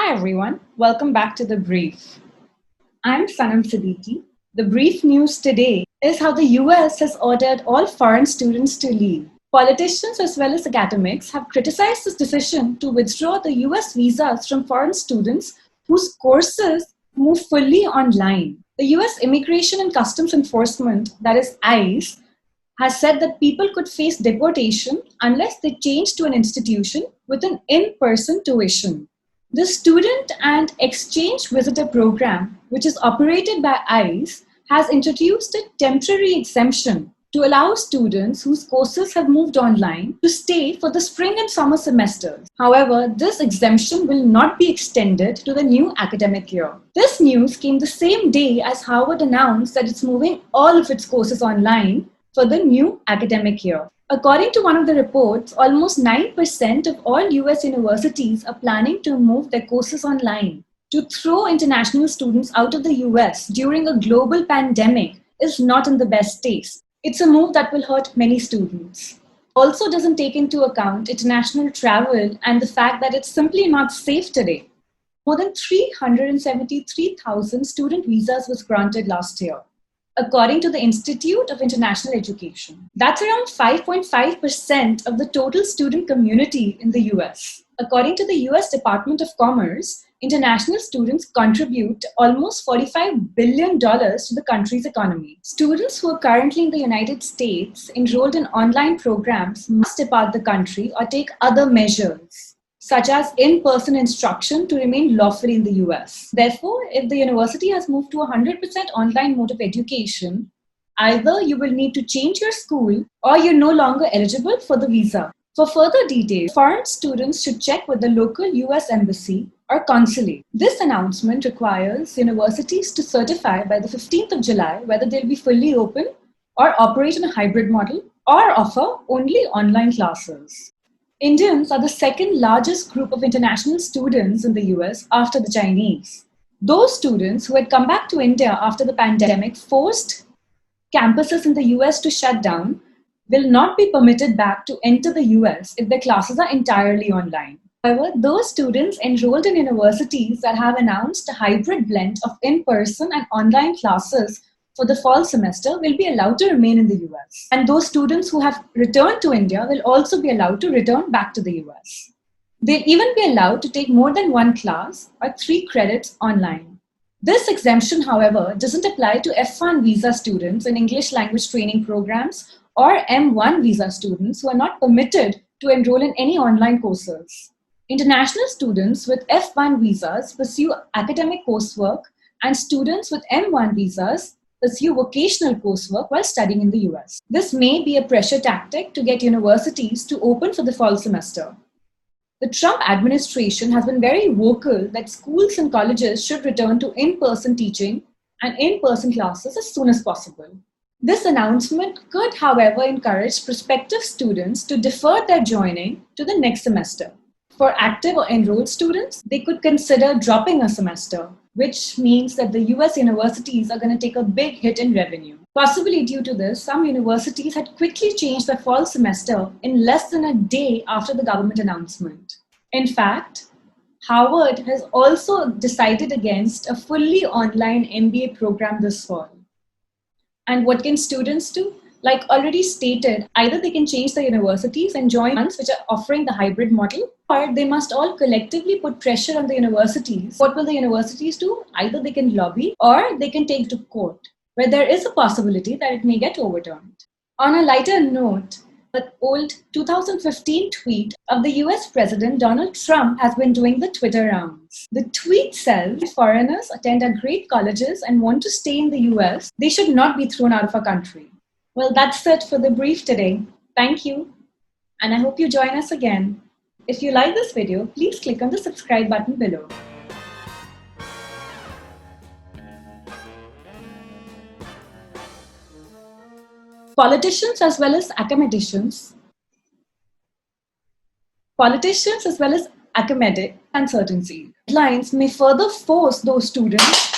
Hi everyone, welcome back to The Brief. I'm Sanam Siddiqui. The brief news today is how the US has ordered all foreign students to leave. Politicians as well as academics have criticized this decision to withdraw the US visas from foreign students whose courses move fully online. The US Immigration and Customs Enforcement, that is ICE, has said that people could face deportation unless they change to an institution with an in-person tuition. The Student and Exchange Visitor Program, which is operated by ICE, has introduced a temporary exemption to allow students whose courses have moved online to stay for the spring and summer semesters. However, this exemption will not be extended to the new academic year. This news came the same day as Harvard announced that it's moving all of its courses online for the new academic year. According to one of the reports, almost 9% of all US universities are planning to move their courses online. To throw international students out of the US during a global pandemic is not in the best taste. It's a move that will hurt many students. Also doesn't take into account international travel and the fact that it's simply not safe today. More than 373,000 student visas was granted last year, according to the Institute of International Education. That's around 5.5% of the total student community in the US. According to the US Department of Commerce, international students contribute almost $45 billion to the country's economy. Students who are currently in the United States enrolled in online programs must depart the country or take other measures, such as in-person instruction, to remain lawfully in the US. Therefore, if the university has moved to 100% online mode of education, either you will need to change your school or you're no longer eligible for the visa. For further details, foreign students should check with the local US embassy or consulate. This announcement requires universities to certify by the 15th of July whether they'll be fully open or operate in a hybrid model or offer only online classes. Indians are the second largest group of international students in the US after the Chinese. Those students who had come back to India after the pandemic forced campuses in the US to shut down will not be permitted back to enter the US if their classes are entirely online. However, those students enrolled in universities that have announced a hybrid blend of in-person and online classes for the fall semester will be allowed to remain in the US. And those students who have returned to India will also be allowed to return back to the US. They'll even be allowed to take more than one class or 3 credits online. This exemption, however, doesn't apply to F1 visa students in English language training programs or M1 visa students who are not permitted to enroll in any online courses. International students with F1 visas pursue academic coursework, and students with M1 visas pursue vocational coursework while studying in the US. This may be a pressure tactic to get universities to open for the fall semester. The Trump administration has been very vocal that schools and colleges should return to in-person teaching and in-person classes as soon as possible. This announcement could, however, encourage prospective students to defer their joining to the next semester. For active or enrolled students, they could consider dropping a semester, which means that the US universities are going to take a big hit in revenue. Possibly due to this, some universities had quickly changed their fall semester in less than a day after the government announcement. In fact, Harvard has also decided against a fully online MBA program this fall. And what can students do? Like already stated, either they can change the universities and join ones which are offering the hybrid model, or they must all collectively put pressure on the universities. What will the universities do? Either they can lobby or they can take to court, where there is a possibility that it may get overturned. On a lighter note, an old 2015 tweet of the US President Donald Trump has been doing the Twitter rounds. The tweet says, if foreigners attend our great colleges and want to stay in the US, they should not be thrown out of our country. Well, that's it for the brief today. Thank you, and I hope you join us again. If you like this video, please click on the subscribe button below. Politicians as well as academic uncertainty. Deadlines may further force those students